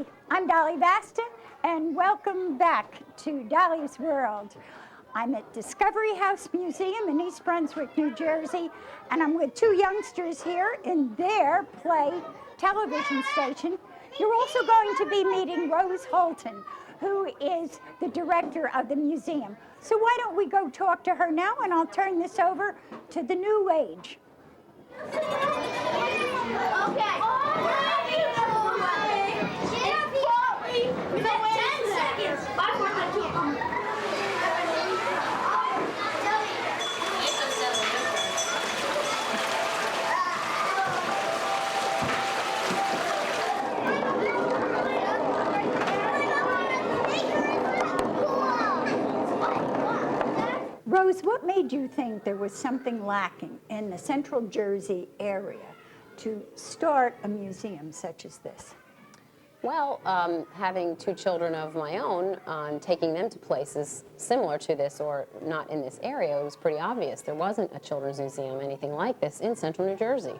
Hi, I'm Dolly Vasta, and welcome back to Dolly's World. I'm at Discovery House Museum in East Brunswick, New Jersey, and I'm with two youngsters here in their play television station. You're also going to be meeting Rose Holton, who is the director of the museum. So why don't we go talk to her now, and I'll turn this over to the new age. Okay. Rose, what made you think there was something lacking in the Central Jersey area to start a museum such as this? Well, having two children of my own, taking them to places similar to this or not in this area, it was pretty obvious. There wasn't a children's museum, anything like this, in Central New Jersey.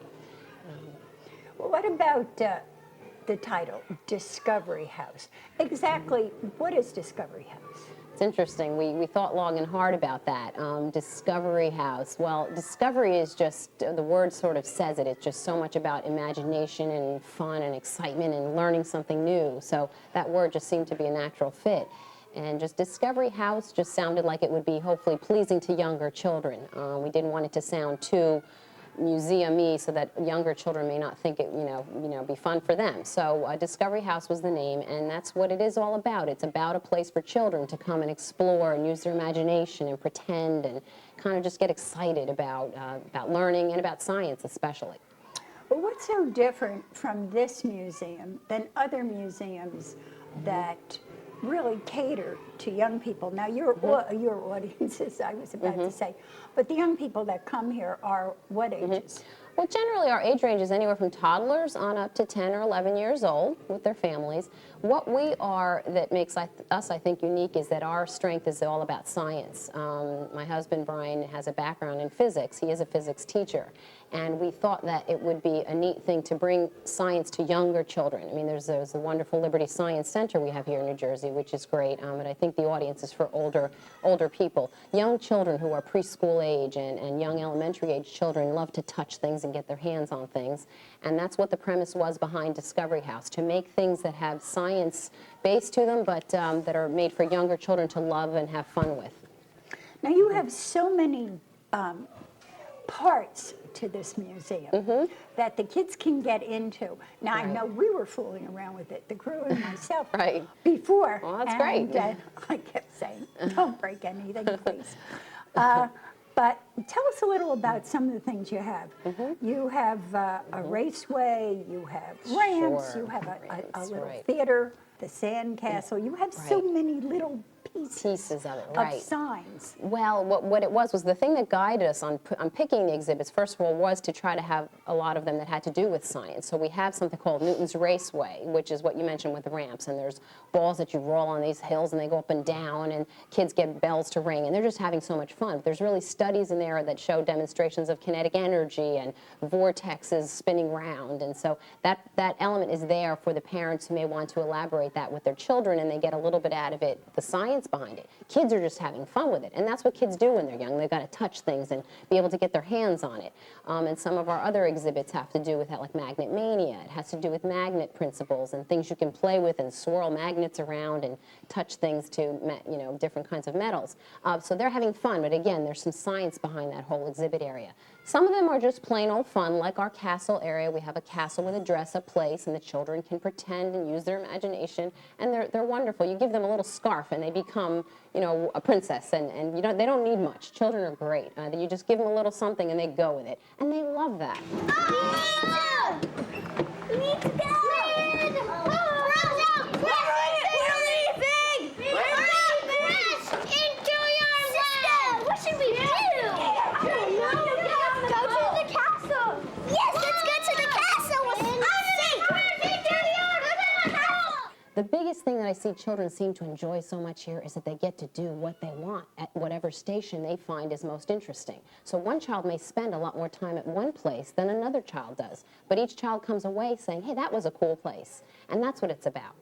Well, what about the title, Discovery House? Exactly what is Discovery House? It's interesting. We thought long and hard about that. Discovery House. Well, discovery is just, the word sort of says it. It's just so much about imagination and fun and excitement and learning something new. So that word just seemed to be a natural fit. And just Discovery House just sounded like it would be hopefully pleasing to younger children. We didn't want it to sound too museum-y so that younger children may not think it, be fun for them. So Discovery House was the name, and that's what it is all about. It's about a place for children to come and explore and use their imagination and pretend and kind of just get excited about learning and about science especially. Well, what's so different from this museum than other museums that really cater to young people? Now, your audiences, I was about to say, but the young people that come here are what ages? Well, generally our age range is anywhere from toddlers on up to 10 or 11 years old with their families. What we are that makes us, I think, unique is that our strength is all about science. My husband, Brian, has a background in physics. He is a physics teacher. And we thought that it would be a neat thing to bring science to younger children. I mean, there's the wonderful Liberty Science Center we have here in New Jersey, which is great, but I think the audience is for older people. Young children who are preschool age and young elementary age children love to touch things and get their hands on things. And that's what the premise was behind Discovery House, to make things that have science base to them, but that are made for younger children to love and have fun with. Now, you have so many parts to this museum that the kids can get into. Now, I know we were fooling around with it, the crew and myself, before. Well, that's great. I kept saying, don't break anything, please. But tell us a little about some of the things you have. You have a raceway, you have ramps, you have a little theater, the sand castle. You have so many little pieces of it, of signs. Well, what it was the thing that guided us on picking the exhibits, first of all, was to try to have a lot of them that had to do with science. So we have something called Newton's Raceway, which is what you mentioned with the ramps, and there's balls that you roll on these hills, and they go up and down, and kids get bells to ring, and they're just having so much fun. There's really studies in there that show demonstrations of kinetic energy and vortexes spinning round, and so that element is there for the parents who may want to elaborate that with their children, and they get a little bit out of it, the science behind it. Kids are just having fun with it, and that's what kids do when they're young. They've got to touch things and be able to get their hands on it. And some of our other exhibits have to do with that, like Magnet Mania. It has to do with magnet principles and things you can play with and swirl magnets around and touch things to, different kinds of metals. So they're having fun, but again, there's some science behind that whole exhibit area. Some of them are just plain old fun, like our castle area. We have a castle with a dress-up place, and the children can pretend and use their imagination, and they're wonderful. You give them a little scarf, and they become, a princess, and they don't need much. Children are great. You just give them a little something, and they go with it, and they love that. Oh! We need to go! What should we do? The biggest thing that I see children seem to enjoy so much here is that they get to do what they want at whatever station they find is most interesting. So one child may spend a lot more time at one place than another child does, but each child comes away saying, hey, that was a cool place. And that's what it's about.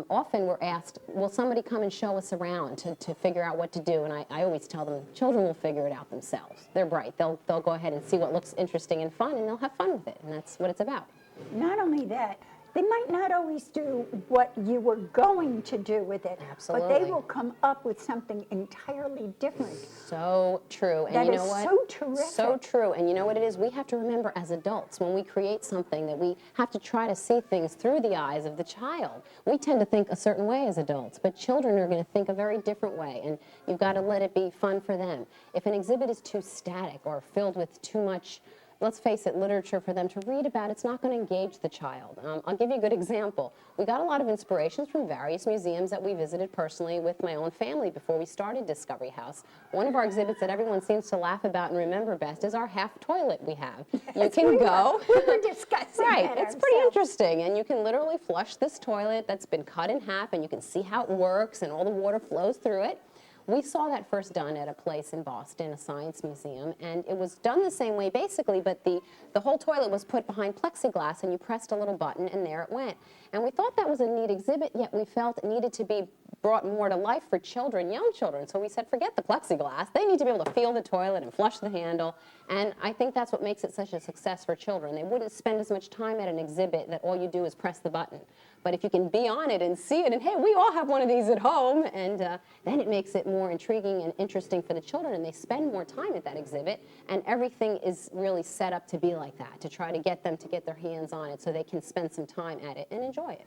often we're asked, will somebody come and show us around to figure out what to do? And I always tell them, children will figure it out themselves. They're bright. They'll go ahead and see what looks interesting and fun, and they'll have fun with it, and that's what it's about. Not only that, they might not always do what you were going to do with it, Absolutely. but they will come up with something entirely different. So true. And That you know is what? so terrific. So true. And you know what it is? We have to remember as adults, when we create something, that we have to try to see things through the eyes of the child. We tend to think a certain way as adults, but children are going to think a very different way, and you've got to let it be fun for them. If an exhibit is too static or filled with too much, let's face it, literature for them to read about, it's not going to engage the child. I'll give you a good example. We got a lot of inspirations from various museums that we visited personally with my own family before we started Discovery House. One of our exhibits that everyone seems to laugh about and remember best is our half toilet we have. You can go. We were discussing Right, that it's pretty ourselves. interesting, and you can literally flush this toilet that's been cut in half, and you can see how it works, and all the water flows through it. We saw that first done at a place in Boston, a science museum, and it was done the same way basically, but the whole toilet was put behind plexiglass, and you pressed a little button, and there it went. And we thought that was a neat exhibit, yet we felt it needed to be brought more to life for children, young children. So we said, forget the plexiglass. They need to be able to feel the toilet and flush the handle. And I think that's what makes it such a success for children. They wouldn't spend as much time at an exhibit that all you do is press the button. But if you can be on it and see it, and hey, we all have one of these at home, and then it makes it more intriguing and interesting for the children, and they spend more time at that exhibit, and everything is really set up to be like that, to try to get them to get their hands on it so they can spend some time at it and enjoy it.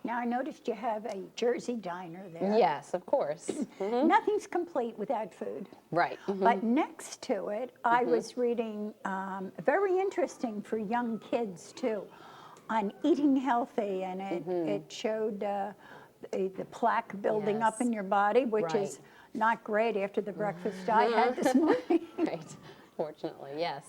Now, I noticed you have a Jersey diner there. Yes, of course. Nothing's complete without food. Right. But next to it, I was reading, very interesting for young kids too, on eating healthy, and it showed the plaque building up in your body, which is not great after the breakfast I had this morning. Right. Fortunately, yes.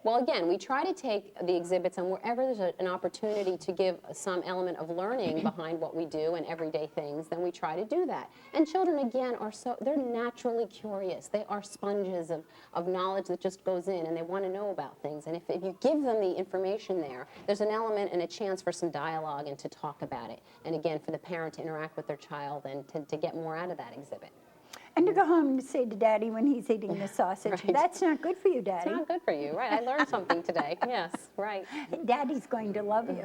Well, again, we try to take the exhibits, and wherever there's an opportunity to give some element of learning behind what we do and everyday things, then we try to do that. And children, again, they're naturally curious. They are sponges of knowledge that just goes in, and they want to know about things. And if you give them the information there's an element and a chance for some dialogue and to talk about it. And again, for the parent to interact with their child and to get more out of that exhibit. And to go home and say to Daddy when he's eating the sausage, Right. that's not good for you, Daddy. It's not good for you, right? I learned something today. Yes, right. Daddy's going to love you.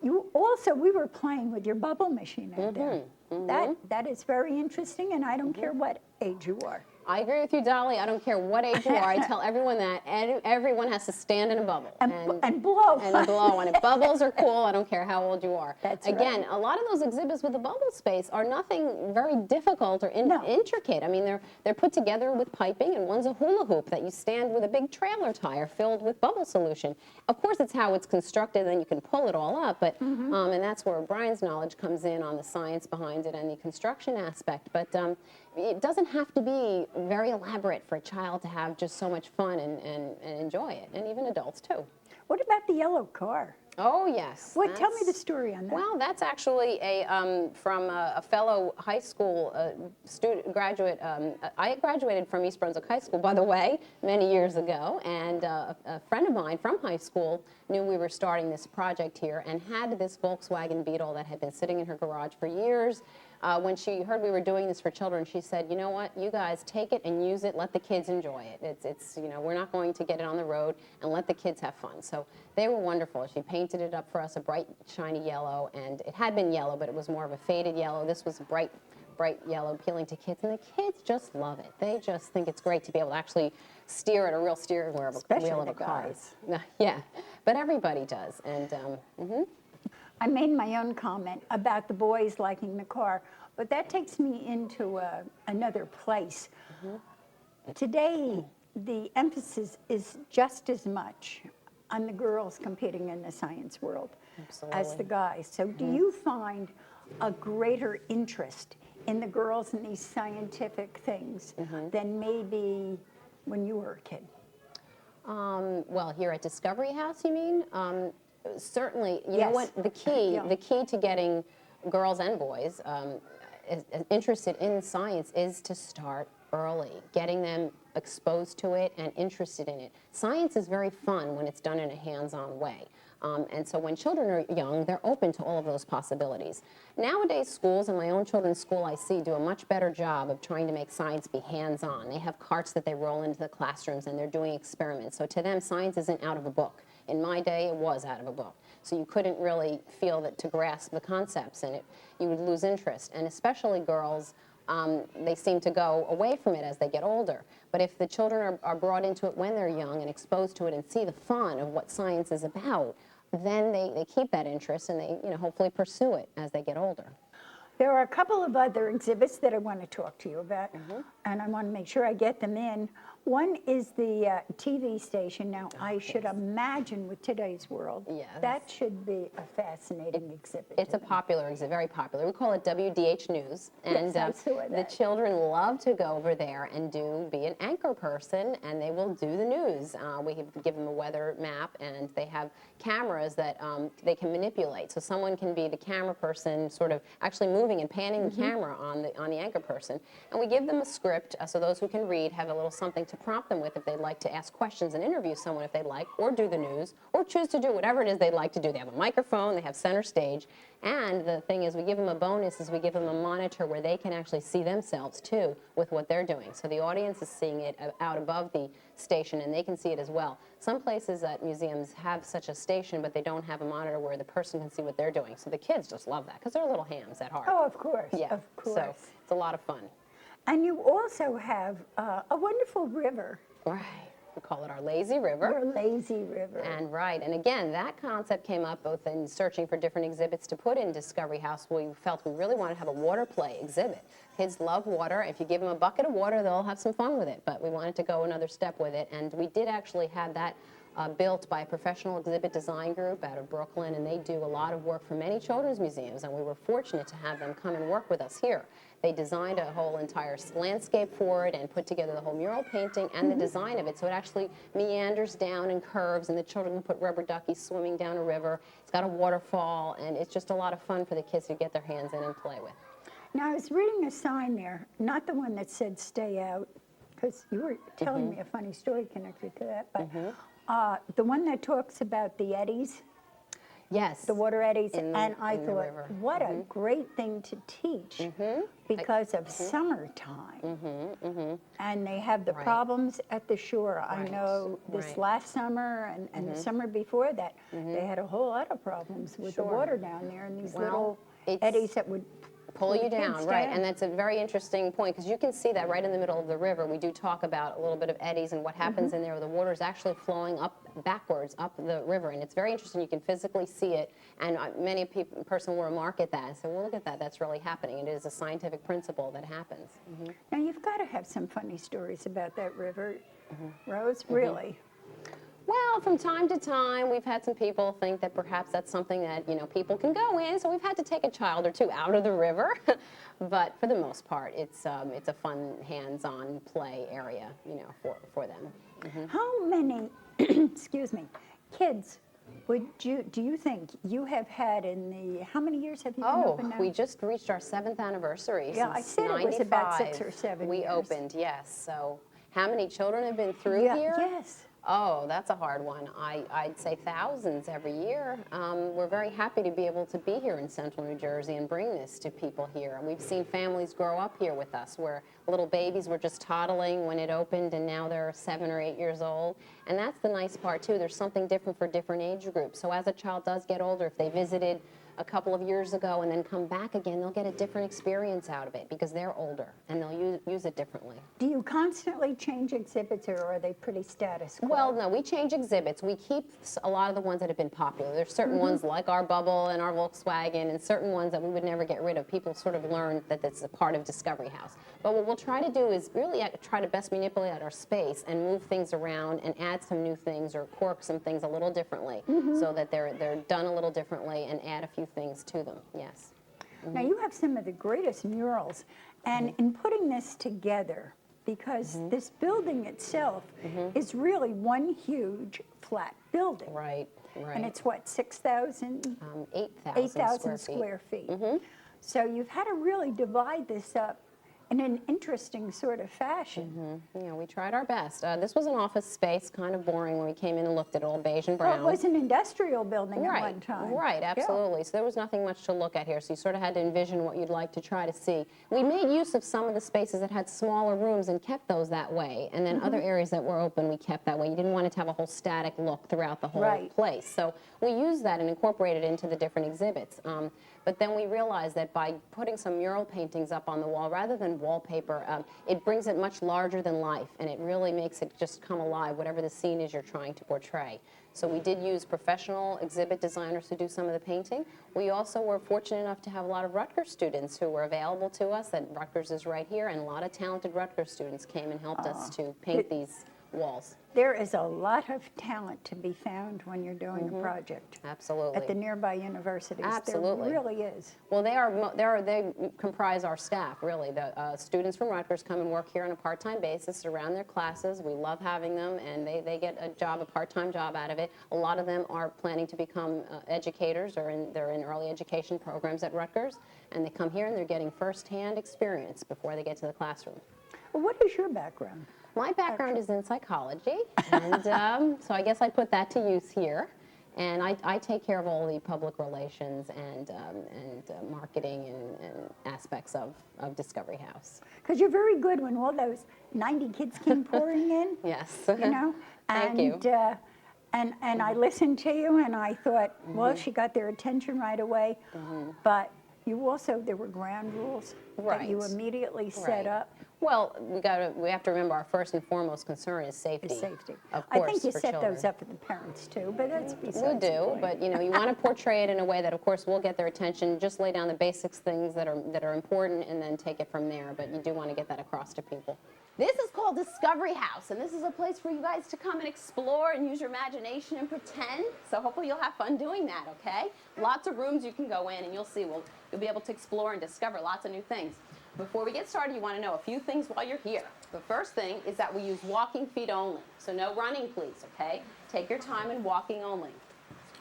You also, we were playing with your bubble machine out there. That is very interesting, and I don't care what age you are. I agree with you, Dolly. I don't care what age you are. I tell everyone that everyone has to stand in a bubble And blow. and blow. And if bubbles are cool, I don't care how old you are. That's Again, right. a lot of those exhibits with the bubble space are nothing very difficult or intricate. I mean, they're put together with piping, and one's a hula hoop that you stand with a big trailer tire filled with bubble solution. Of course, it's how it's constructed, and you can pull it all up. But and that's where Brian's knowledge comes in on the science behind it and the construction aspect. But it doesn't have to be very elaborate for a child to have just so much fun and enjoy it, and even adults too. What about the yellow car? Oh, yes. Tell me the story on that. Well, that's actually from a fellow high school graduate. I graduated from East Brunswick High School, by the way, many years ago, and a friend of mine from high school knew we were starting this project here and had this Volkswagen Beetle that had been sitting in her garage for years. When she heard we were doing this for children, she said, you know what, you guys take it and use it, let the kids enjoy it. It's we're not going to get it on the road, and let the kids have fun. So they were wonderful. She painted it up for us a bright, shiny yellow, and it had been yellow, but it was more of a faded yellow. This was bright yellow, appealing to kids, and the kids just love it. They just think it's great to be able to actually steer at a real steering wheel of a car. Guys. Yeah, but everybody does, and I made my own comment about the boys liking the car, but that takes me into another place. Today, the emphasis is just as much on the girls competing in the science world as the guys. So do you find a greater interest in the girls in these scientific things than maybe when you were a kid? Well, here at Discovery House, you mean? Certainly, you know Yes. what, the key to getting girls and boys interested in science is to start early, getting them exposed to it and interested in it. Science is very fun when it's done in a hands-on way. And so when children are young, they're open to all of those possibilities. Nowadays, schools, and my own children's school I see, do a much better job of trying to make science be hands-on. They have carts that they roll into the classrooms, and they're doing experiments. So to them, science isn't out of a book. In my day, it was out of a book. So you couldn't really feel that to grasp the concepts, and you would lose interest. And especially girls, they seem to go away from it as they get older. But if the children are brought into it when they're young and exposed to it and see the fun of what science is about, then they keep that interest and they hopefully pursue it as they get older. There are a couple of other exhibits that I want to talk to you about, and I want to make sure I get them in. One is the TV station. Now, I should imagine with today's world, that should be a fascinating exhibit. It's a popular exhibit, very popular. We call it WDH News. And the children love to go over there and be an anchor person, and they will do the news. We give them a weather map, and they have cameras that they can manipulate. So someone can be the camera person, sort of actually moving and panning the camera on the anchor person. And we give them a script, so those who can read have a little something to prompt them with if they'd like to ask questions and interview someone if they'd like, or do the news, or choose to do whatever it is they'd like to do. They have a microphone, they have center stage, and the thing is we give them a bonus is we give them a monitor where they can actually see themselves too with what they're doing. So the audience is seeing it out above the station and they can see it as well. Some places at museums have such a station, but they don't have a monitor where the person can see what they're doing. So the kids just love that because they're little hams at heart. Oh, of course. Yeah, of course. So it's a lot of fun. And you also have a wonderful river. Right. We call it our lazy river. Our lazy river. And again, that concept came up both in searching for different exhibits to put in Discovery House. We felt we really wanted to have a water play exhibit. Kids love water. If you give them a bucket of water, they'll have some fun with it. But we wanted to go another step with it. And we did actually have that built by a professional exhibit design group out of Brooklyn. And they do a lot of work for many children's museums. And we were fortunate to have them come and work with us here. They designed a whole entire landscape for it and put together the whole mural painting and the design of it. So it actually meanders down and curves, and the children can put rubber duckies swimming down a river. It's got a waterfall, and it's just a lot of fun for the kids to get their hands in and play with. Now, I was reading a sign there, not the one that said stay out, because you were telling me a funny story connected to that, but the one that talks about the eddies. Yes. The water eddies, and I thought, what a great thing to teach because of summertime. And they have the problems at the shore. I know this last summer and the summer before that, they had a whole lot of problems with the water down there and these little eddies that would pull you down, right? And that's a very interesting point because you can see that right in the middle of the river. We do talk about a little bit of eddies and what happens in there. The water is actually flowing backwards up the river, and it's very interesting. You can physically see it, and many person will remark at that and say, well, look at that, that's really happening. It is a scientific principle that happens. Now, you've got to have some funny stories about that river, Rose, really. Well, from time to time, we've had some people think that perhaps that's something that, people can go in, so we've had to take a child or two out of the river. But for the most part, it's a fun, hands-on play area, for them. How many, excuse me, kids do you think you have had in the, how many years have you been open now? We just reached our 7th anniversary. Yeah, I said it was about 6 or 7 we years. opened, yes. So how many children have been through here? Yes. Oh, that's a hard one. I'd say thousands every year. We're very happy to be able to be here in central New Jersey and bring this to people here. And we've seen families grow up here with us where little babies were just toddling when it opened and now they're 7 or 8 years old. And that's the nice part too. There's something different for different age groups. So as a child does get older, if they visited a couple of years ago and then come back again, they'll get a different experience out of it because they're older and they'll use it differently. Do you constantly change exhibits or are they pretty status quo? Well, no, we change exhibits. We keep a lot of the ones that have been popular. There's certain ones like our Bubble and our Volkswagen and certain ones that we would never get rid of. People sort of learn that that's a part of Discovery House. But what we'll try to do is really try to best manipulate our space and move things around and add some new things or cork some things a little differently so that they're done a little differently and add a few things to them, yes. Now, you have some of the greatest murals, and in putting this together, because this building itself is really one huge flat building. Right, right. And it's what, 6,000? 8,000 8,000 square feet. So you've had to really divide this up in an interesting sort of fashion. Yeah, we tried our best. This was an office space, kind of boring when we came in and looked at it, all beige and brown. Well, it was an industrial building at one time. Right, absolutely. So there was nothing much to look at here, so you sort of had to envision what you'd like to try to see. We made use of some of the spaces that had smaller rooms and kept those that way, and then other areas that were open we kept that way. You didn't want it to have a whole static look throughout the whole place. So we used that and incorporated it into the different exhibits. But then we realized that by putting some mural paintings up on the wall, rather than wallpaper, it brings it much larger than life, and it really makes it just come alive, whatever the scene is you're trying to portray. So we did use professional exhibit designers to do some of the painting. We also were fortunate enough to have a lot of Rutgers students who were available to us, and Rutgers is right here, and a lot of talented Rutgers students came and helped us to paint these walls. There is a lot of talent to be found when you're doing a project. Absolutely. At the nearby universities. Absolutely. There really is. Well, they comprise our staff, really. The students from Rutgers come and work here on a part-time basis around their classes. We love having them, and they get a part-time job out of it. A lot of them are planning to become educators, or they're in early education programs at Rutgers, and they come here and they're getting first-hand experience before they get to the classroom. Well, what is your background? My background is in psychology, and so I guess I put that to use here. And I take care of all the public relations and marketing and aspects of Discovery House. Because you're very good when all those 90 kids came pouring in. Yes. You know? Thank you. And I listened to you, and I thought, well, she got their attention right away. But you also, there were ground rules that you immediately set up. Well, we have to remember our first and foremost concern is safety. Of course, I think you for set children. those up for the parents too, but that's besides We the do, point. but you want to portray it in a way that, of course, will get their attention. Just lay down the basics, things that are important, and then take it from there. But you do want to get that across to people. This is called Discovery House, and this is a place for you guys to come and explore and use your imagination and pretend. So hopefully you'll have fun doing that, okay? Lots of rooms you can go in, and you'll see, you'll be able to explore and discover lots of new things. Before we get started, you want to know a few things while you're here. The first thing is that we use walking feet only, so no running, please, okay? Take your time and walking only.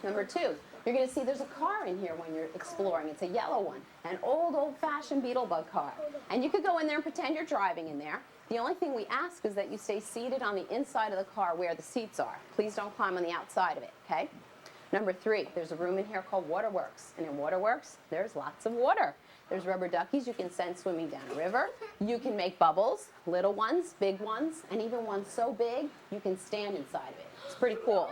Number two, you're going to see there's a car in here when you're exploring. It's a yellow one, an old-fashioned Beetlebug car. And you could go in there and pretend you're driving in there. The only thing we ask is that you stay seated on the inside of the car where the seats are. Please don't climb on the outside of it, okay? Number three, there's a room in here called Waterworks. And in Waterworks, there's lots of water. There's rubber duckies you can send swimming down a river. You can make bubbles, little ones, big ones, and even ones so big you can stand inside of it. It's pretty cool.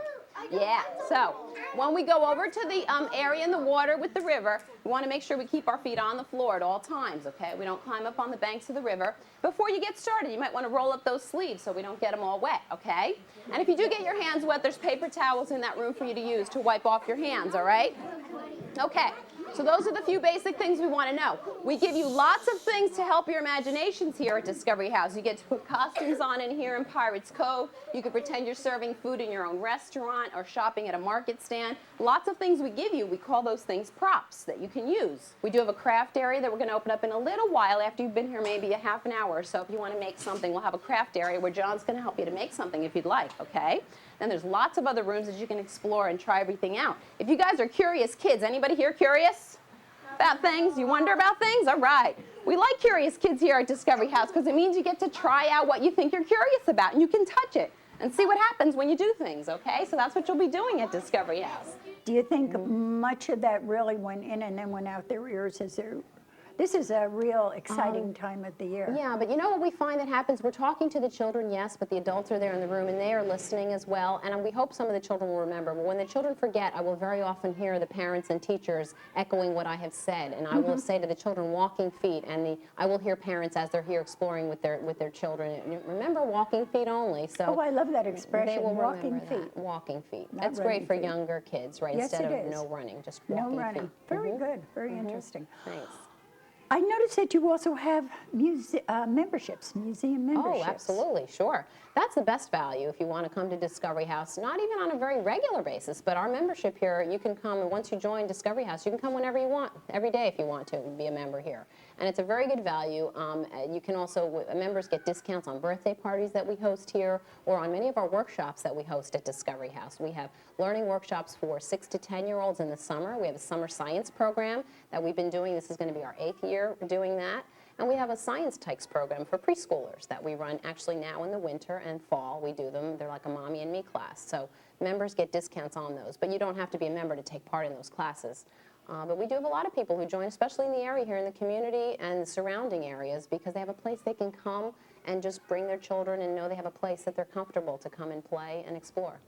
Yeah, so when we go over to the area in the water with the river, we want to make sure we keep our feet on the floor at all times, okay? We don't climb up on the banks of the river. Before you get started, you might want to roll up those sleeves so we don't get them all wet, okay? And if you do get your hands wet, there's paper towels in that room for you to use to wipe off your hands, all right? Okay. So those are the few basic things we want to know. We give you lots of things to help your imaginations here at Discovery House. You get to put costumes on in here in Pirates Cove. You can pretend you're serving food in your own restaurant or shopping at a market stand. Lots of things we give you, we call those things props that you can use. We do have a craft area that we're going to open up in a little while after you've been here maybe a half an hour or so. If you want to make something, we'll have a craft area where John's going to help you to make something if you'd like, okay? Then there's lots of other rooms that you can explore and try everything out. If you guys are curious kids, anybody here curious about things? You wonder about things? All right. We like curious kids here at Discovery House because it means you get to try out what you think you're curious about, and you can touch it and see what happens when you do things, okay? So that's what you'll be doing at Discovery House. Do you think much of that really went in and then went out their ears? This is a real exciting time of the year. Yeah, but you know what we find that happens? We're talking to the children, yes, but the adults are there in the room, and they are listening as well. And we hope some of the children will remember. But when the children forget, I will very often hear the parents and teachers echoing what I have said. And I will say to the children, walking feet. And I will hear parents as they're here exploring with their children. And remember, walking feet only. So oh, I love that expression, they will walking remember feet. That. Walking feet. Not That's great for feet. younger kids, right? Yes, Instead it of is. no running, just walking No running. feet. Very good. Very interesting. Thanks. I noticed that you also have memberships, museum memberships. Oh, absolutely, sure. That's the best value if you want to come to Discovery House, not even on a very regular basis, but our membership here, you can come, and once you join Discovery House, you can come whenever you want, every day if you want to, be a member here. And it's a very good value. You can also, members get discounts on birthday parties that we host here, or on many of our workshops that we host at Discovery House. We have learning workshops for 6 to 10-year-olds in the summer. We have a summer science program that we've been doing. This is going to be our 8th year doing that. And we have a science tykes program for preschoolers that we run actually now in the winter and fall. We do them. They're like a mommy and me class. So members get discounts on those, but you don't have to be a member to take part in those classes. But we do have a lot of people who join, especially in the area here in the community and the surrounding areas, because they have a place they can come and just bring their children and know they have a place that they're comfortable to come and play and explore.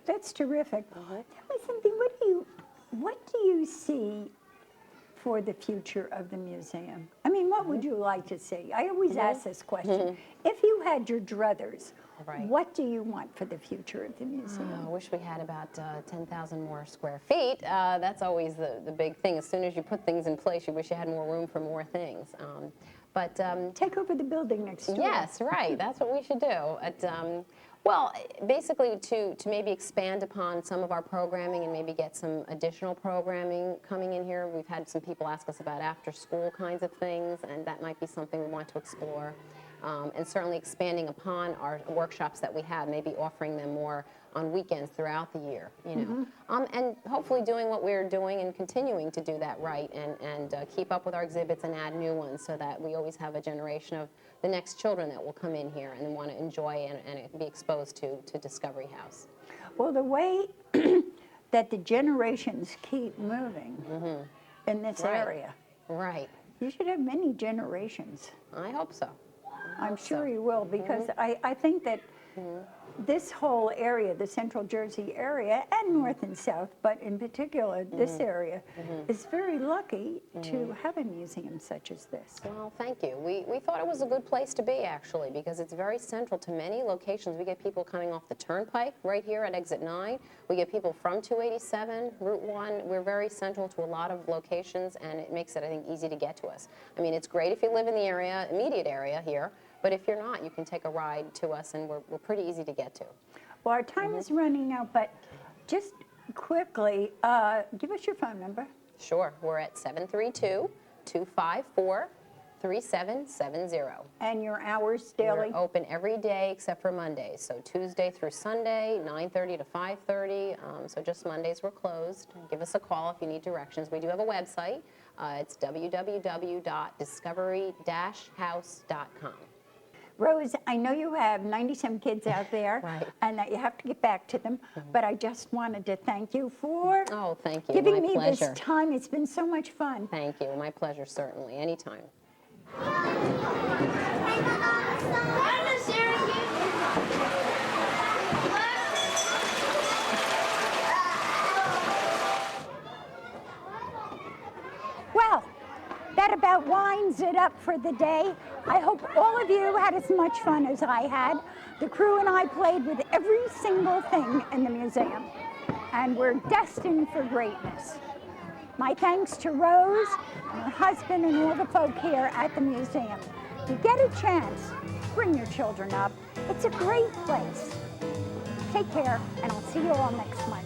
That's terrific. Tell me something, what do you see for the future of the museum? I mean, what would you like to see? I always ask this question. If you had your druthers, what do you want for the future of the museum? I wish we had about 10,000 more square feet. That's always the big thing. As soon as you put things in place, you wish you had more room for more things. Take over the building next door. Yes, right. That's what we should do. Well, basically to maybe expand upon some of our programming and maybe get some additional programming coming in here. We've had some people ask us about after-school kinds of things, and that might be something we want to explore. And certainly expanding upon our workshops that we have, maybe offering them more on weekends throughout the year, you know. And hopefully doing what we're doing and continuing to do that right and keep up with our exhibits and add new ones so that we always have a generation of the next children that will come in here and want to enjoy and be exposed to Discovery House. Well, the way that the generations keep moving in this area. Right. You should have many generations. I hope so. I'm sure you will, because I think that this whole area, the Central Jersey area, and North and South, but in particular this area, is very lucky to have a museum such as this. Well, thank you. We thought it was a good place to be, actually, because it's very central to many locations. We get people coming off the Turnpike right here at Exit 9. We get people from 287, Route 1. We're very central to a lot of locations, and it makes it, I think, easy to get to us. I mean, it's great if you live in the area, immediate area here, but if you're not, you can take a ride to us, and we're pretty easy to get to. Well, our time is running out, but just quickly, give us your phone number. Sure. We're at 732-254-3770. And your hours daily? We're open every day except for Mondays. So Tuesday through Sunday, 9:30 to 5:30. So just Mondays we're closed. Give us a call if you need directions. We do have a website. It's www.discovery-house.com. Rose, I know you have 90-some kids out there, and that you have to get back to them, but I just wanted to thank you for thank you. giving My me pleasure. this time. It's been so much fun. Thank you. My pleasure, certainly. Anytime. Well, that about winds it up for the day. I hope all of you had as much fun as I had. The crew and I played with every single thing in the museum, and we're destined for greatness. My thanks to Rose, and her husband, and all the folk here at the museum. If you get a chance, bring your children up. It's a great place. Take care, and I'll see you all next month.